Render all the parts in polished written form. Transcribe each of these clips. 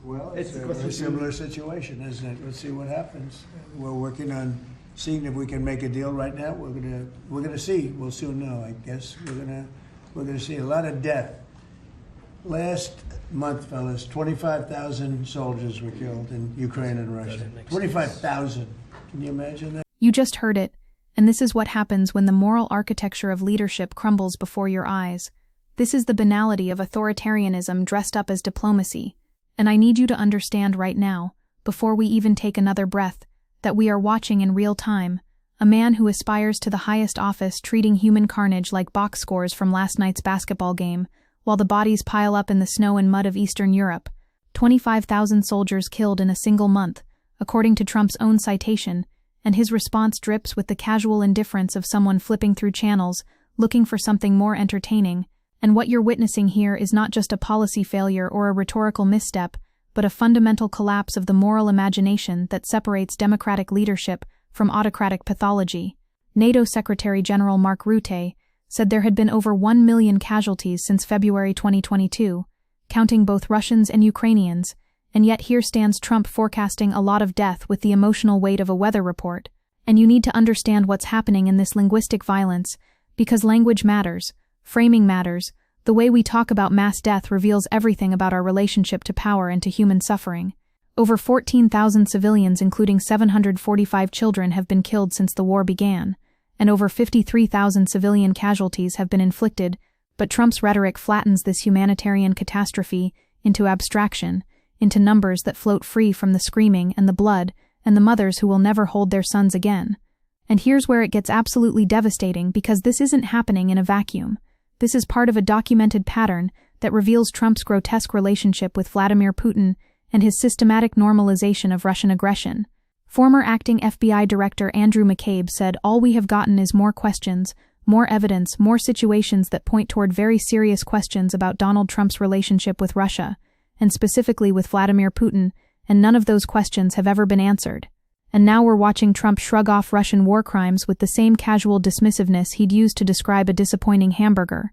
Well, it's a similar situation, isn't it? Let's see what happens. We're working on seeing if we can make a deal right now. We're gonna see. We'll soon know, I guess. We're gonna see a lot of death. Last month, fellas, 25,000 soldiers were killed in Ukraine and Russia. 25,000. Can you imagine that? You just heard it, and this is what happens when the moral architecture of leadership crumbles before your eyes. This is the banality of authoritarianism dressed up as diplomacy. And I need you to understand right now, before we even take another breath, that we are watching in real time a man who aspires to the highest office treating human carnage like box scores from last night's basketball game, while the bodies pile up in the snow and mud of Eastern Europe. 25,000 soldiers killed in a single month, according to Trump's own citation, and his response drips with the casual indifference of someone flipping through channels, looking for something more entertaining. And what you're witnessing here is not just a policy failure or a rhetorical misstep, but a fundamental collapse of the moral imagination that separates democratic leadership from autocratic pathology. NATO Secretary General Mark Rutte said there had been over 1 million casualties since February 2022, counting both Russians and Ukrainians, and yet here stands Trump forecasting a lot of death with the emotional weight of a weather report. And you need to understand what's happening in this linguistic violence, because language matters. Framing matters. The way we talk about mass death reveals everything about our relationship to power and to human suffering. Over 14,000 civilians, including 745 children, have been killed since the war began, and over 53,000 civilian casualties have been inflicted, but Trump's rhetoric flattens this humanitarian catastrophe into abstraction, into numbers that float free from the screaming and the blood and the mothers who will never hold their sons again. And here's where it gets absolutely devastating, because this isn't happening in a vacuum. This is part of a documented pattern that reveals Trump's grotesque relationship with Vladimir Putin and his systematic normalization of Russian aggression. Former acting FBI Director Andrew McCabe said, "All we have gotten is more questions, more evidence, more situations that point toward very serious questions about Donald Trump's relationship with Russia, and specifically with Vladimir Putin, and none of those questions have ever been answered." And now we're watching Trump shrug off Russian war crimes with the same casual dismissiveness he'd used to describe a disappointing hamburger.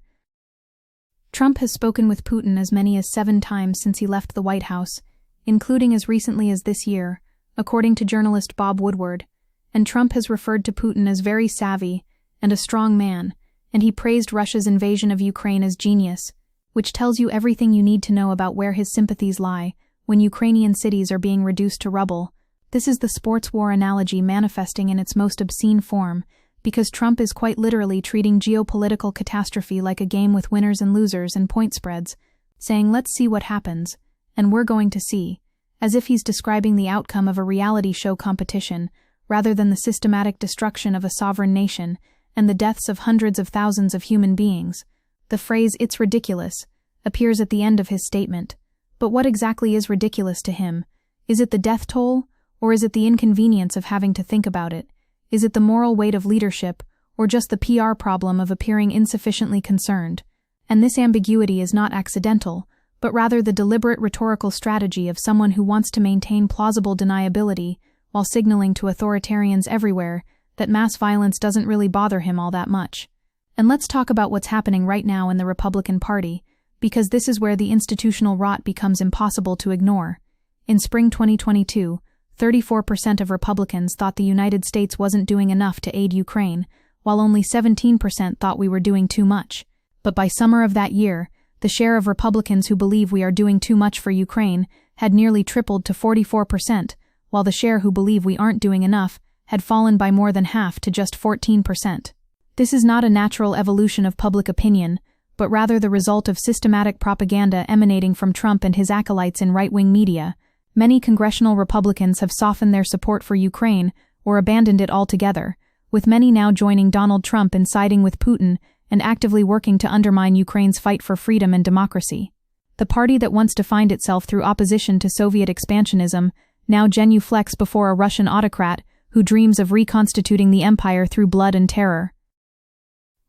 Trump has spoken with Putin as many as 7 times since he left the White House, including as recently as this year, according to journalist Bob Woodward, and Trump has referred to Putin as very savvy and a strong man, and he praised Russia's invasion of Ukraine as genius, which tells you everything you need to know about where his sympathies lie when Ukrainian cities are being reduced to rubble. This is the sports war analogy manifesting in its most obscene form, because Trump is quite literally treating geopolitical catastrophe like a game with winners and losers and point spreads, saying, "Let's see what happens," and "we're going to see," as if he's describing the outcome of a reality show competition, rather than the systematic destruction of a sovereign nation and the deaths of hundreds of thousands of human beings. The phrase, "it's ridiculous," appears at the end of his statement. But what exactly is ridiculous to him? Is it the death toll? Or is it the inconvenience of having to think about it? Is it the moral weight of leadership, or just the PR problem of appearing insufficiently concerned? And this ambiguity is not accidental, but rather the deliberate rhetorical strategy of someone who wants to maintain plausible deniability while signaling to authoritarians everywhere that mass violence doesn't really bother him all that much. And let's talk about what's happening right now in the Republican Party, because this is where the institutional rot becomes impossible to ignore. In spring 2022, 34% of Republicans thought the United States wasn't doing enough to aid Ukraine, while only 17% thought we were doing too much. But by summer of that year, the share of Republicans who believe we are doing too much for Ukraine had nearly tripled to 44%, while the share who believe we aren't doing enough had fallen by more than half to just 14%. This is not a natural evolution of public opinion, but rather the result of systematic propaganda emanating from Trump and his acolytes in right-wing media. Many congressional Republicans have softened their support for Ukraine or abandoned it altogether, with many now joining Donald Trump in siding with Putin and actively working to undermine Ukraine's fight for freedom and democracy. The party that once defined itself through opposition to Soviet expansionism now genuflects before a Russian autocrat who dreams of reconstituting the empire through blood and terror.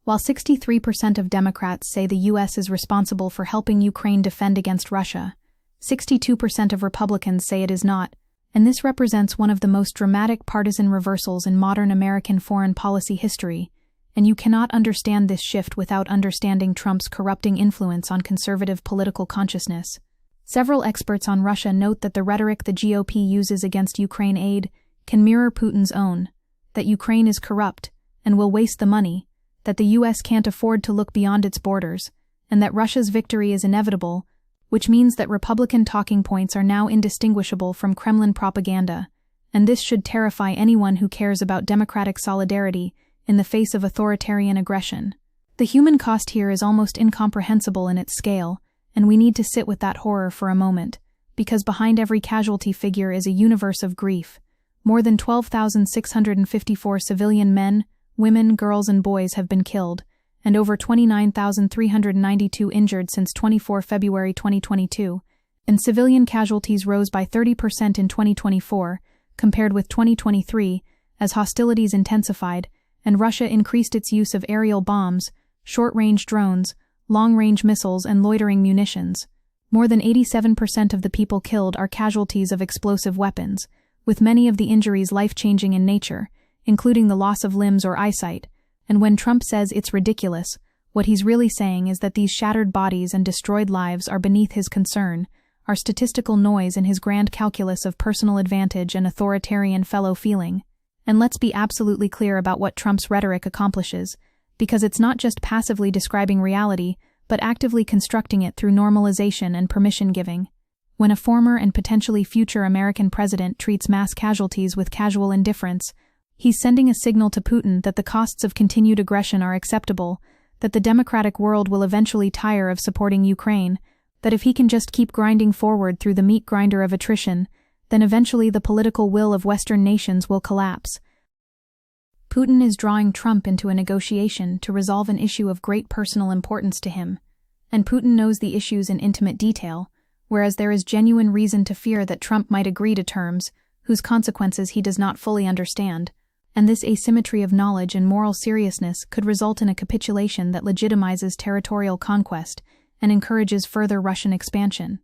While 63% of Democrats say the U.S. is responsible for helping Ukraine defend against Russia, 62% of Republicans say it is not, and this represents one of the most dramatic partisan reversals in modern American foreign policy history, and you cannot understand this shift without understanding Trump's corrupting influence on conservative political consciousness. Several experts on Russia note that the rhetoric the GOP uses against Ukraine aid can mirror Putin's own, that Ukraine is corrupt and will waste the money, that the US can't afford to look beyond its borders, and that Russia's victory is inevitable, which means that Republican talking points are now indistinguishable from Kremlin propaganda, and this should terrify anyone who cares about democratic solidarity in the face of authoritarian aggression. The human cost here is almost incomprehensible in its scale, and we need to sit with that horror for a moment, because behind every casualty figure is a universe of grief. More than 12,654 civilian men, women, girls, and boys have been killed, and over 29,392 injured since 24 February 2022, and civilian casualties rose by 30% in 2024, compared with 2023, as hostilities intensified, and Russia increased its use of aerial bombs, short-range drones, long-range missiles, and loitering munitions. More than 87% of the people killed are casualties of explosive weapons, with many of the injuries life-changing in nature, including the loss of limbs or eyesight. And when Trump says it's ridiculous, what he's really saying is that these shattered bodies and destroyed lives are beneath his concern, are statistical noise in his grand calculus of personal advantage and authoritarian fellow feeling. And let's be absolutely clear about what Trump's rhetoric accomplishes, because it's not just passively describing reality, but actively constructing it through normalization and permission-giving. When a former and potentially future American president treats mass casualties with casual indifference, he's sending a signal to Putin that the costs of continued aggression are acceptable, that the democratic world will eventually tire of supporting Ukraine, that if he can just keep grinding forward through the meat grinder of attrition, then eventually the political will of Western nations will collapse. Putin is drawing Trump into a negotiation to resolve an issue of great personal importance to him, and Putin knows the issues in intimate detail, whereas there is genuine reason to fear that Trump might agree to terms whose consequences he does not fully understand, and this asymmetry of knowledge and moral seriousness could result in a capitulation that legitimizes territorial conquest and encourages further Russian expansion.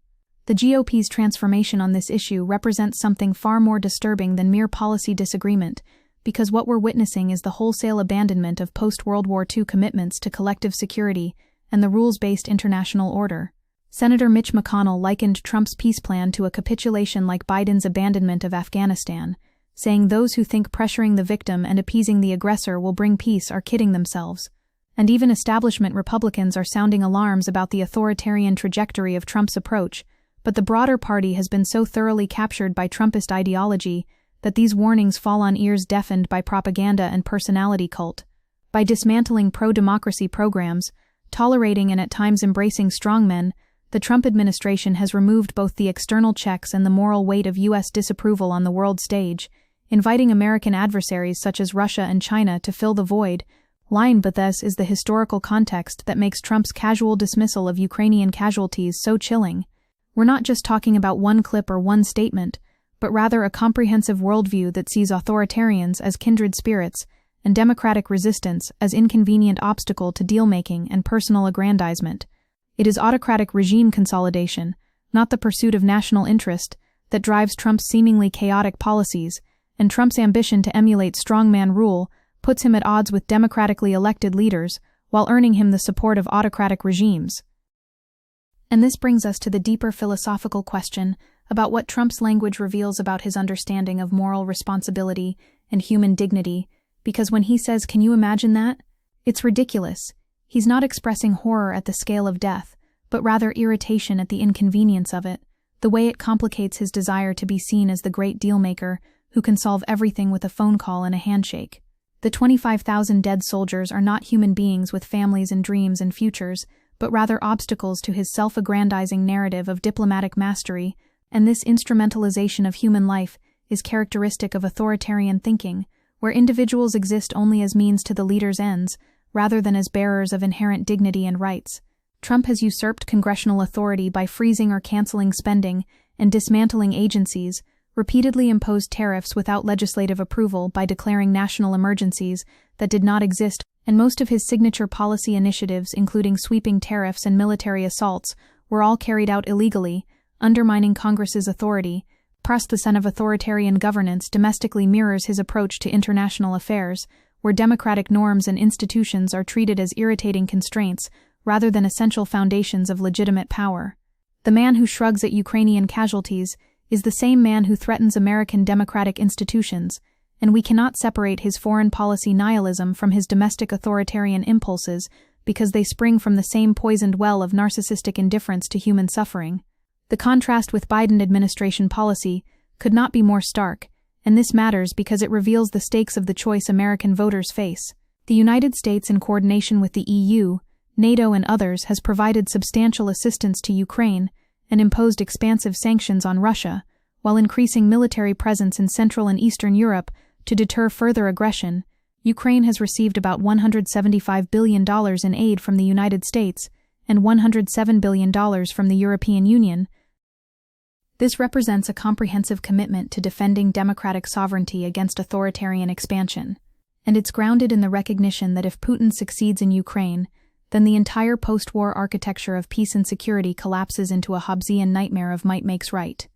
The GOP's transformation on this issue represents something far more disturbing than mere policy disagreement, because what we're witnessing is the wholesale abandonment of post-World War II commitments to collective security and the rules-based international order. Senator Mitch McConnell likened Trump's peace plan to a capitulation like Biden's abandonment of Afghanistan, saying those who think pressuring the victim and appeasing the aggressor will bring peace are kidding themselves. And even establishment Republicans are sounding alarms about the authoritarian trajectory of Trump's approach, but the broader party has been so thoroughly captured by Trumpist ideology that these warnings fall on ears deafened by propaganda and personality cult. By dismantling pro-democracy programs, tolerating and at times embracing strongmen, the Trump administration has removed both the external checks and the moral weight of U.S. disapproval on the world stage, inviting American adversaries such as Russia and China to fill the void. But this is the historical context that makes Trump's casual dismissal of Ukrainian casualties so chilling. We're not just talking about one clip or one statement, but rather a comprehensive worldview that sees authoritarians as kindred spirits and democratic resistance as inconvenient obstacle to deal-making and personal aggrandizement. It is autocratic regime consolidation, not the pursuit of national interest, that drives Trump's seemingly chaotic policies, and Trump's ambition to emulate strongman rule puts him at odds with democratically elected leaders while earning him the support of autocratic regimes. And this brings us to the deeper philosophical question about what Trump's language reveals about his understanding of moral responsibility and human dignity, because when he says, "Can you imagine that?" it's ridiculous. He's not expressing horror at the scale of death, but rather irritation at the inconvenience of it, the way it complicates his desire to be seen as the great dealmaker who can solve everything with a phone call and a handshake. The 25,000 dead soldiers are not human beings with families and dreams and futures, but rather obstacles to his self-aggrandizing narrative of diplomatic mastery, and this instrumentalization of human life is characteristic of authoritarian thinking, where individuals exist only as means to the leader's ends, rather than as bearers of inherent dignity and rights. Trump has usurped congressional authority by freezing or canceling spending and dismantling agencies, repeatedly imposed tariffs without legislative approval by declaring national emergencies that did not exist, and most of his signature policy initiatives, including sweeping tariffs and military assaults, were all carried out illegally, undermining Congress's authority. The son of authoritarian governance domestically mirrors his approach to international affairs, where democratic norms and institutions are treated as irritating constraints rather than essential foundations of legitimate power. The man who shrugs at Ukrainian casualties is the same man who threatens American democratic institutions, and we cannot separate his foreign policy nihilism from his domestic authoritarian impulses because they spring from the same poisoned well of narcissistic indifference to human suffering. The contrast with Biden administration policy could not be more stark, and this matters because it reveals the stakes of the choice American voters face. The United States, in coordination with the EU, NATO and others, has provided substantial assistance to Ukraine and imposed expansive sanctions on Russia, while increasing military presence in Central and Eastern Europe to deter further aggression. Ukraine has received about $175 billion in aid from the United States and $107 billion from the European Union. This represents a comprehensive commitment to defending democratic sovereignty against authoritarian expansion, and it's grounded in the recognition that if Putin succeeds in Ukraine, then the entire post-war architecture of peace and security collapses into a Hobbesian nightmare of might makes right.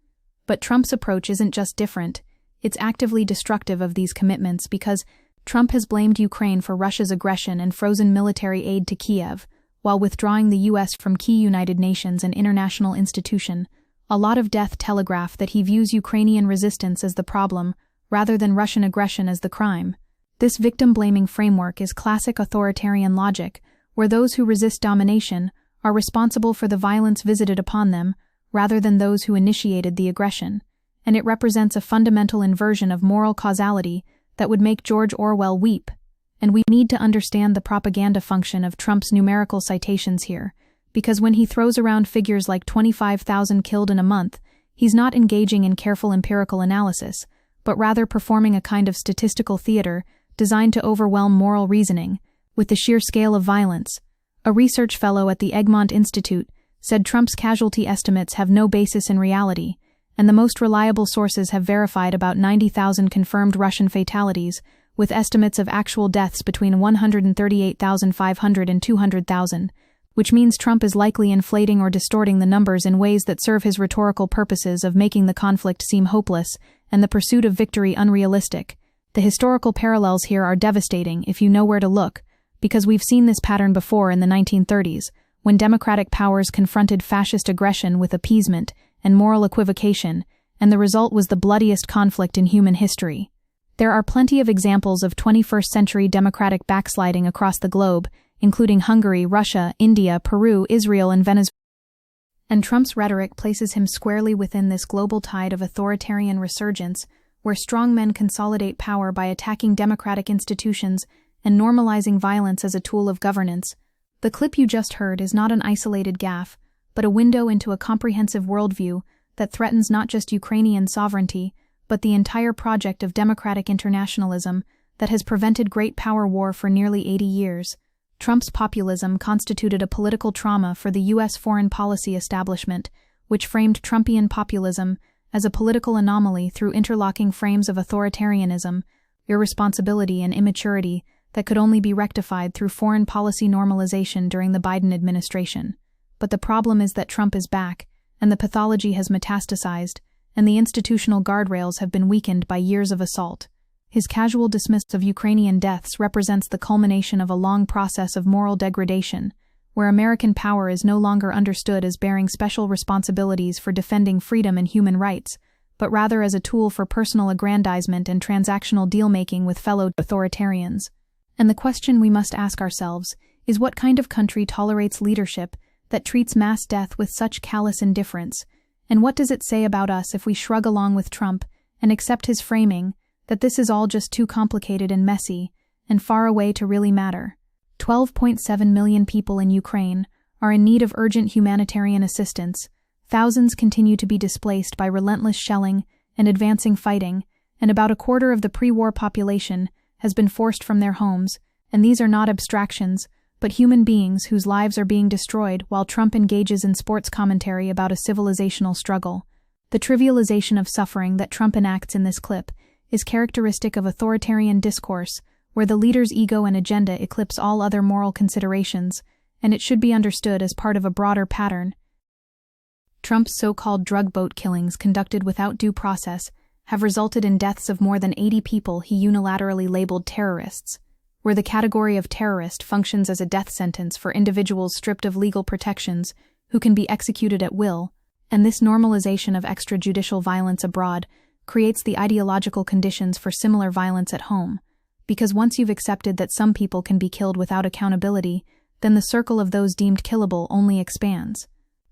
But Trump's approach isn't just different, it's actively destructive of these commitments because Trump has blamed Ukraine for Russia's aggression and frozen military aid to Kiev, while withdrawing the U.S. from key United Nations and international institutions. A lot of death telegraph that he views Ukrainian resistance as the problem, rather than Russian aggression as the crime. This victim-blaming framework is classic authoritarian logic, where those who resist domination are responsible for the violence visited upon them, rather than those who initiated the aggression, and it represents a fundamental inversion of moral causality that would make George Orwell weep. And we need to understand the propaganda function of Trump's numerical citations here, because when he throws around figures like 25,000 killed in a month, he's not engaging in careful empirical analysis, but rather performing a kind of statistical theater designed to overwhelm moral reasoning with the sheer scale of violence. A research fellow at the Egmont Institute said Trump's casualty estimates have no basis in reality, and the most reliable sources have verified about 90,000 confirmed Russian fatalities, with estimates of actual deaths between 138,500 and 200,000, which means Trump is likely inflating or distorting the numbers in ways that serve his rhetorical purposes of making the conflict seem hopeless and the pursuit of victory unrealistic. The historical parallels here are devastating if you know where to look, because we've seen this pattern before in the 1930s, when democratic powers confronted fascist aggression with appeasement and moral equivocation, and the result was the bloodiest conflict in human history. There are plenty of examples of 21st-century democratic backsliding across the globe, including Hungary, Russia, India, Peru, Israel, and Venezuela. And Trump's rhetoric places him squarely within this global tide of authoritarian resurgence, where strongmen consolidate power by attacking democratic institutions and normalizing violence as a tool of governance. The clip you just heard is not an isolated gaffe, but a window into a comprehensive worldview that threatens not just Ukrainian sovereignty, but the entire project of democratic internationalism that has prevented great power war for nearly 80 years. Trump's populism constituted a political trauma for the U.S. foreign policy establishment, which framed Trumpian populism as a political anomaly through interlocking frames of authoritarianism, irresponsibility, and immaturity that could only be rectified through foreign policy normalization during the Biden administration. But the problem is that Trump is back, and the pathology has metastasized, and the institutional guardrails have been weakened by years of assault. His casual dismissal of Ukrainian deaths represents the culmination of a long process of moral degradation, where American power is no longer understood as bearing special responsibilities for defending freedom and human rights, but rather as a tool for personal aggrandizement and transactional deal-making with fellow authoritarians. And the question we must ask ourselves is what kind of country tolerates leadership that treats mass death with such callous indifference, and what does it say about us if we shrug along with Trump and accept his framing that this is all just too complicated and messy and far away to really matter? 12.7 million people in Ukraine are in need of urgent humanitarian assistance. Thousands continue to be displaced by relentless shelling and advancing fighting, and about a quarter of the pre-war population has been forced from their homes, and these are not abstractions, but human beings whose lives are being destroyed while Trump engages in sports commentary about a civilizational struggle. The trivialization of suffering that Trump enacts in this clip is characteristic of authoritarian discourse, where the leader's ego and agenda eclipse all other moral considerations, and it should be understood as part of a broader pattern. Trump's so-called drug boat killings conducted without due process have resulted in deaths of more than 80 people he unilaterally labeled terrorists, where the category of terrorist functions as a death sentence for individuals stripped of legal protections who can be executed at will. And this normalization of extrajudicial violence abroad creates the ideological conditions for similar violence at home, because once you've accepted that some people can be killed without accountability, then the circle of those deemed killable only expands.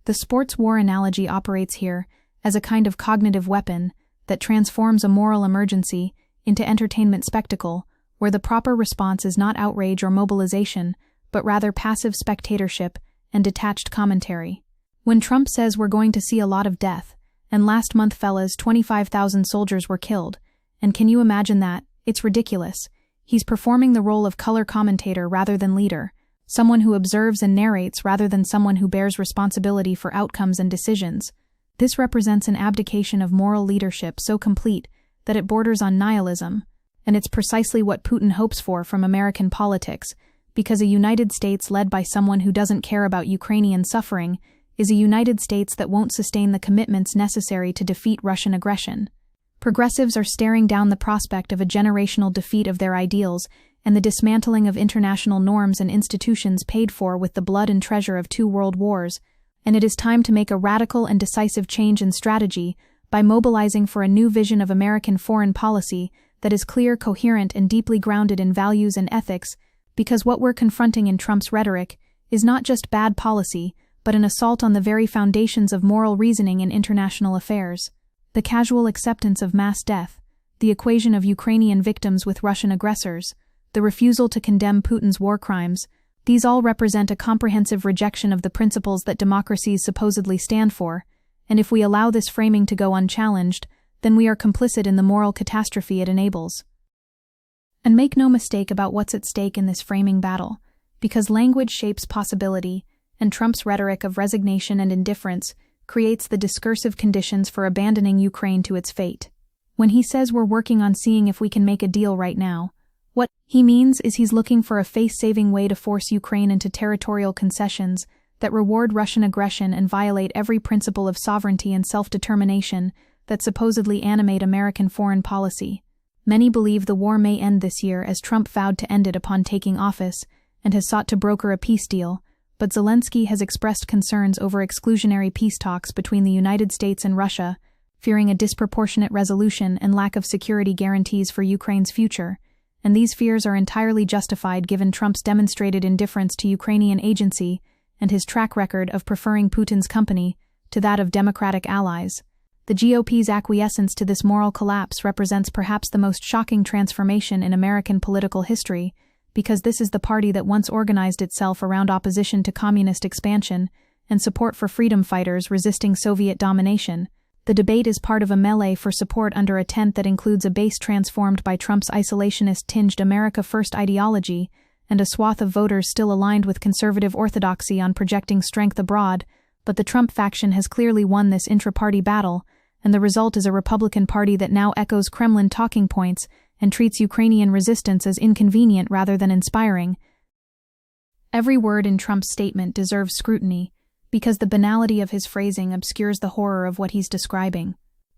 The sports war analogy operates here as a kind of cognitive weapon that transforms a moral emergency into entertainment spectacle, where the proper response is not outrage or mobilization, but rather passive spectatorship and detached commentary. When Trump says we're going to see a lot of death, and last month, fellas, 25,000 soldiers were killed, and can you imagine that? It's ridiculous. He's performing the role of color commentator rather than leader, someone who observes and narrates rather than someone who bears responsibility for outcomes and decisions. This represents an abdication of moral leadership so complete that it borders on nihilism, and it's precisely what Putin hopes for from American politics, because a United States led by someone who doesn't care about Ukrainian suffering is a United States that won't sustain the commitments necessary to defeat Russian aggression. Progressives are staring down the prospect of a generational defeat of their ideals and the dismantling of international norms and institutions paid for with the blood and treasure of 2 world wars, and it is time to make a radical and decisive change in strategy by mobilizing for a new vision of American foreign policy that is clear, coherent, and deeply grounded in values and ethics, because what we're confronting in Trump's rhetoric is not just bad policy, but an assault on the very foundations of moral reasoning in international affairs. The casual acceptance of mass death, the equation of Ukrainian victims with Russian aggressors, the refusal to condemn Putin's war crimes, these all represent a comprehensive rejection of the principles that democracies supposedly stand for, and if we allow this framing to go unchallenged, then we are complicit in the moral catastrophe it enables. And make no mistake about what's at stake in this framing battle, because language shapes possibility, and Trump's rhetoric of resignation and indifference creates the discursive conditions for abandoning Ukraine to its fate. When he says we're working on seeing if we can make a deal right now, what he means is he's looking for a face-saving way to force Ukraine into territorial concessions that reward Russian aggression and violate every principle of sovereignty and self-determination that supposedly animate American foreign policy. Many believe the war may end this year, as Trump vowed to end it upon taking office and has sought to broker a peace deal, but Zelensky has expressed concerns over exclusionary peace talks between the United States and Russia, fearing a disproportionate resolution and lack of security guarantees for Ukraine's future, and these fears are entirely justified given Trump's demonstrated indifference to Ukrainian agency and his track record of preferring Putin's company to that of democratic allies. The GOP's acquiescence to this moral collapse represents perhaps the most shocking transformation in American political history, because this is the party that once organized itself around opposition to communist expansion and support for freedom fighters resisting Soviet domination. The debate is part of a melee for support under a tent that includes a base transformed by Trump's isolationist-tinged America First ideology and a swath of voters still aligned with conservative orthodoxy on projecting strength abroad, but the Trump faction has clearly won this intra-party battle, and the result is a Republican Party that now echoes Kremlin talking points and treats Ukrainian resistance as inconvenient rather than inspiring. Every word in Trump's statement deserves scrutiny, because the banality of his phrasing obscures the horror of what he's describing.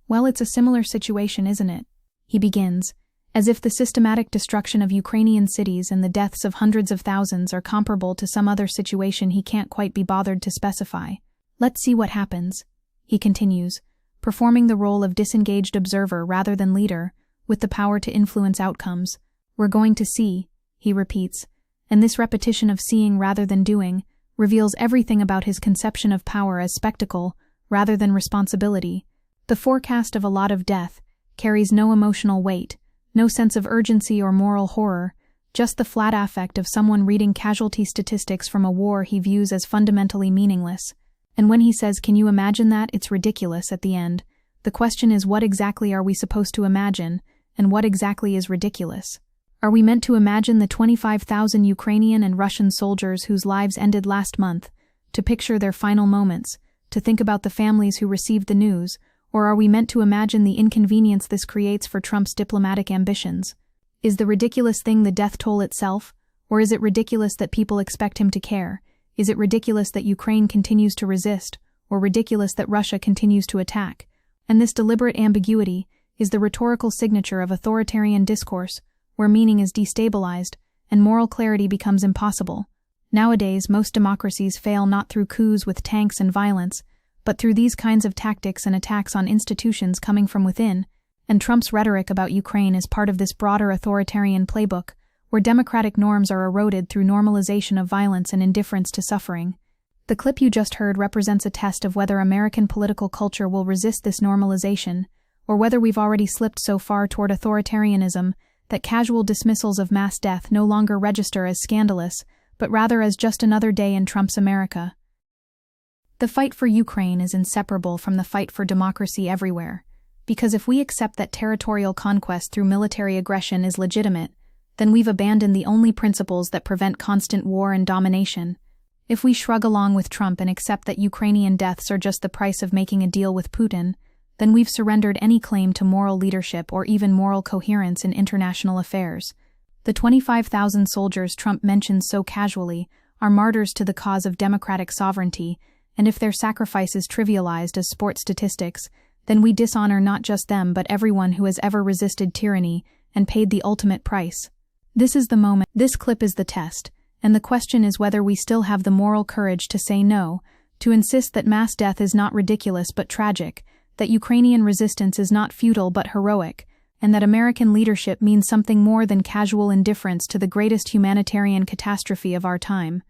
Well, it's a similar situation, isn't it? He begins, as if the systematic destruction of Ukrainian cities and the deaths of hundreds of thousands are comparable to some other situation he can't quite be bothered to specify. Let's see what happens, he continues, performing the role of disengaged observer rather than leader, with the power to influence outcomes. We're going to see, he repeats, and this repetition of seeing rather than doing reveals everything about his conception of power as spectacle rather than responsibility. The forecast of a lot of death carries no emotional weight, no sense of urgency or moral horror, just the flat affect of someone reading casualty statistics from a war he views as fundamentally meaningless. And when he says, "Can you imagine that?" it's ridiculous at the end. The question is, what exactly are we supposed to imagine, and what exactly is ridiculous? Are we meant to imagine the 25,000 Ukrainian and Russian soldiers whose lives ended last month, to picture their final moments, to think about the families who received the news, or are we meant to imagine the inconvenience this creates for Trump's diplomatic ambitions? Is the ridiculous thing the death toll itself, or is it ridiculous that people expect him to care? Is it ridiculous that Ukraine continues to resist, or ridiculous that Russia continues to attack? And this deliberate ambiguity is the rhetorical signature of authoritarian discourse, where meaning is destabilized and moral clarity becomes impossible. Nowadays, most democracies fail not through coups with tanks and violence, but through these kinds of tactics and attacks on institutions coming from within, and Trump's rhetoric about Ukraine is part of this broader authoritarian playbook, where democratic norms are eroded through normalization of violence and indifference to suffering. The clip you just heard represents a test of whether American political culture will resist this normalization, or whether we've already slipped so far toward authoritarianism that casual dismissals of mass death no longer register as scandalous, but rather as just another day in Trump's America. The fight for Ukraine is inseparable from the fight for democracy everywhere, because if we accept that territorial conquest through military aggression is legitimate, then we've abandoned the only principles that prevent constant war and domination. If we shrug along with Trump and accept that Ukrainian deaths are just the price of making a deal with Putin, then we've surrendered any claim to moral leadership or even moral coherence in international affairs. The 25,000 soldiers Trump mentions so casually are martyrs to the cause of democratic sovereignty, and if their sacrifice is trivialized as sports statistics, then we dishonor not just them but everyone who has ever resisted tyranny and paid the ultimate price. This is the moment. This clip is the test, and the question is whether we still have the moral courage to say no, to insist that mass death is not ridiculous but tragic, that Ukrainian resistance is not futile but heroic, and that American leadership means something more than casual indifference to the greatest humanitarian catastrophe of our time.